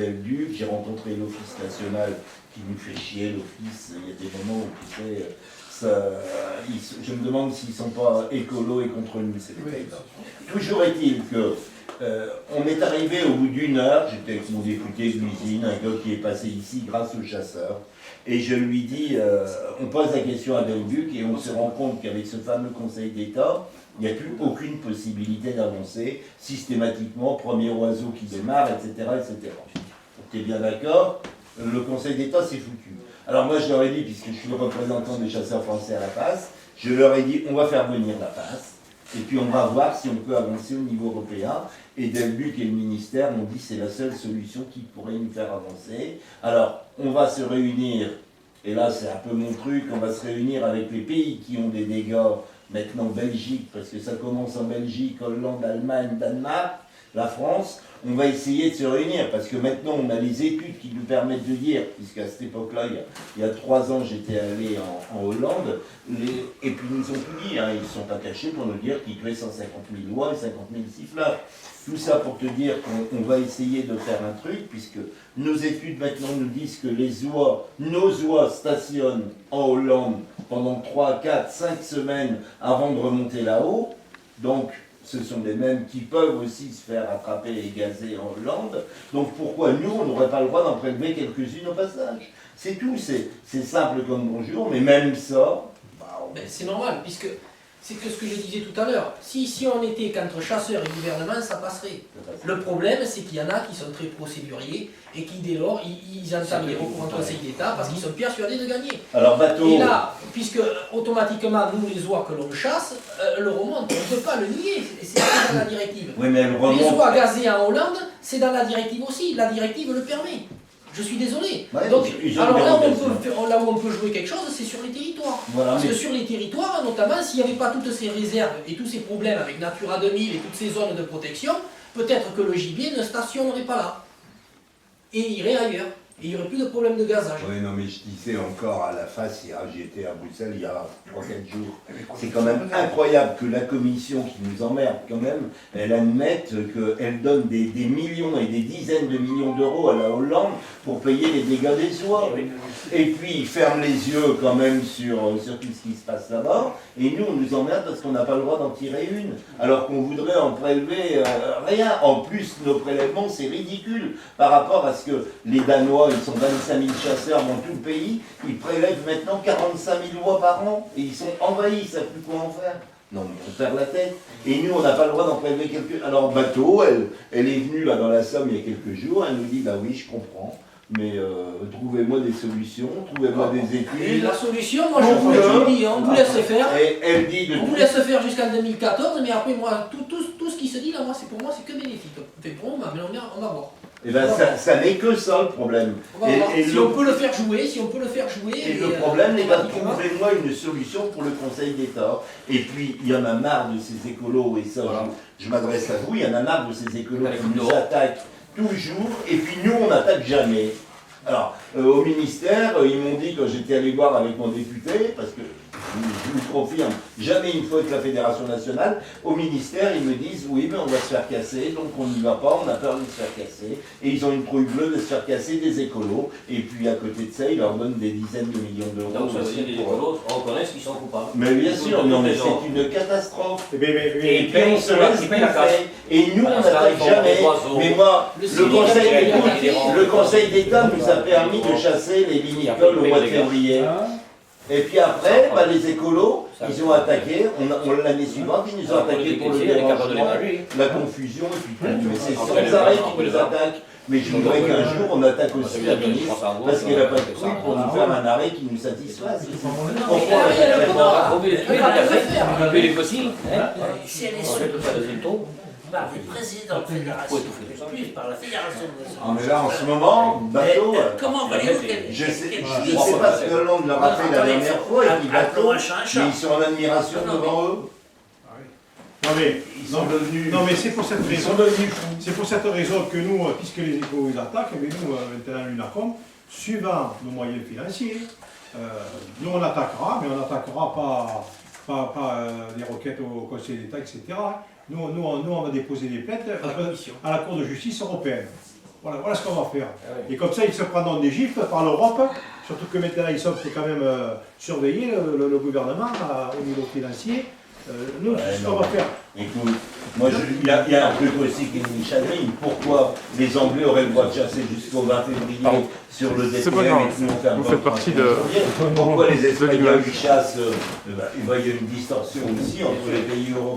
d'Elduc, j'ai rencontré l'Office national qui nous fait chier, l'Office, il y a des moments où tu sais, je me demande s'ils ne sont pas écolos et contre nous, ces détails-là. Toujours est-il que on est arrivé au bout d'une heure, j'étais avec mon député de l'usine, un gars qui est passé ici grâce aux chasseurs, et je lui dis, on pose la question à Delbuc et on se rend compte qu'avec ce fameux Conseil d'État, il n'y a plus aucune possibilité d'avancer, systématiquement, premier oiseau qui démarre, etc. etc. Tu es bien d'accord? Le Conseil d'État, c'est foutu. Alors moi, je leur ai dit, puisque je suis le représentant des chasseurs français à la PAS, je leur ai dit, on va faire venir la PAS, et puis on va voir si on peut avancer au niveau européen. Et Delbuc et le ministère m'ont dit c'est la seule solution qui pourrait nous faire avancer. Alors, on va se réunir, et là c'est un peu mon truc, on va se réunir avec les pays qui ont des dégâts, maintenant Belgique, parce que ça commence en Belgique, Hollande, Allemagne, Danemark, la France. On va essayer de se réunir, parce que maintenant on a les études qui nous permettent de dire, puisqu'à cette époque-là, il y a 3 ans, j'étais allé en Hollande, et puis ils nous ont tout dit, hein, ils ne sont pas cachés pour nous dire qu'ils tuaient 150 000 oies et 50 000 siffleurs. Tout ça pour te dire qu'on va essayer de faire un truc, puisque nos études maintenant nous disent que nos oies stationnent en Hollande pendant 3, 4, 5 semaines avant de remonter là-haut. Donc, ce sont les mêmes qui peuvent aussi se faire attraper et gazer en Hollande. Donc pourquoi nous, on n'aurait pas le droit d'en prélever quelques-unes au passage? C'est tout, c'est simple comme bonjour, mais même ça... Ben, c'est normal, puisque c'est que ce que je disais tout à l'heure. Si on était qu'entre chasseurs et gouvernement, ça passerait. Le problème, c'est qu'il y en a qui sont très procéduriers et qui, dès lors, ils entament les recours en Conseil d'État parce qu'ils sont persuadés de gagner. Alors, bateau... Et là, puisque automatiquement, nous, les oies que l'on chasse, le remonte, on ne peut pas le nier, c'est dans la directive. Oui, mais elle remonte... Les oies gazées en Hollande, c'est dans la directive aussi. La directive le permet. Je suis désolé. Ouais, donc, alors là où on peut jouer quelque chose, c'est sur les territoires. Voilà, parce que sur les territoires, notamment, s'il n'y avait pas toutes ces réserves et tous ces problèmes avec Natura 2000 et toutes ces zones de protection, peut-être que le gibier ne stationnerait pas là. Et irait ailleurs. Et il n'y aurait plus de problème de gazage. Oui, non, mais je disais encore à la face, j'étais à Bruxelles il y a 3-4 jours. C'est quand même incroyable que la commission qui nous emmerde quand même, elle admette qu'elle donne des millions et des dizaines de millions d'euros à la Hollande pour payer les dégâts des oies. Et puis ils ferment les yeux quand même sur tout ce qui se passe là-bas. Et nous, on nous emmerde parce qu'on n'a pas le droit d'en tirer une. Alors qu'on voudrait en prélever rien. En plus, nos prélèvements, c'est ridicule par rapport à ce que les Danois, ils sont 25 000 chasseurs dans tout le pays, ils prélèvent maintenant 45 000 oies par an, et ils sont envahis, ils ne savent plus quoi en faire. Non, mais on perd la tête. Et nous, on n'a pas le droit d'en prélever quelques... Alors, bateau, elle est venue là dans la Somme il y a quelques jours, elle nous dit, bah oui, je comprends, mais trouvez-moi des solutions, trouvez-moi des études. Et la solution, moi je vous dis, on vous laisse faire. Et elle dit on vous laisse faire jusqu'en 2014, mais après, moi, tout ce qui se dit là, moi, pour moi, c'est que bénéfique. Mais on va voir. Et bien ça n'est que ça le problème. On peut le faire jouer, Et le problème, les gars, trouvez-moi une solution pour le Conseil d'État. Et puis, il y en a marre de ces écolos, et ça, voilà. je m'adresse à vous, il y en a marre de ces écolos qui nous attaquent toujours, et puis nous, on n'attaque jamais. Alors, au ministère, ils m'ont dit, quand j'étais allé voir avec mon député, parce que je vous confirme, jamais une fois avec la Fédération nationale, au ministère, ils me disent, oui, mais on va se faire casser, donc on n'y va pas, on a peur de se faire casser. Et ils ont une trouille bleue de se faire casser des écolos, et puis à côté de ça, ils leur donnent des dizaines de millions d'euros. Donc ça veut dire que les écolos reconnaissent qu'ils sont coupables. Mais bien sûr, non, mais c'est une catastrophe. Et puis on se laisse bouffer. Et nous, on n'attaque jamais. Mais moi, le Conseil d'État nous a permis de chasser les limicoles au mois de février. Et puis après, les écolos, ils ont attaqué, l'année suivante, ils nous ont attaqué pour le dérangement, la confusion, et puis tout. Mais c'est sans arrêt qu'ils nous attaquent. Mais je voudrais qu'un jour, on attaque aussi la ministre, parce qu'elle n'a pas de couilles pour nous faire un arrêt qui nous satisfasse. Les fossiles, si elle est par les présidents de fédération, plus par la fédération nationale. Mais là, en ce moment, bateau. Comment voulez-vous je sais pas ce que Hollande leur a fait la dernière fois, et puis bateau, mais ils sont en admiration devant eux. Non mais, ils sont devenus... Non mais c'est pour cette raison. C'est pour cette raison que nous, puisque les écolos ils attaquent, mais nous, maintenant l'UNACOM, suivant nos moyens financiers, nous on attaquera, mais on n'attaquera pas des requêtes au Conseil d'État, etc. Nous, on va déposer des plaintes à la Cour de justice européenne. Voilà ce qu'on va faire. Et comme ça, ils se prendront des gifles par l'Europe, surtout que maintenant ils sont quand même surveillés, le gouvernement, au niveau financier. Nous, ce qu'on va faire. Écoute, moi, il y a un truc aussi qui me chagrine. Pourquoi les Anglais auraient le droit de chasser jusqu'au 20 février sur le DPM et nous on ferme vous faites partie de... Pourquoi les Espagnols ils chassent il y a une distorsion aussi entre les pays européens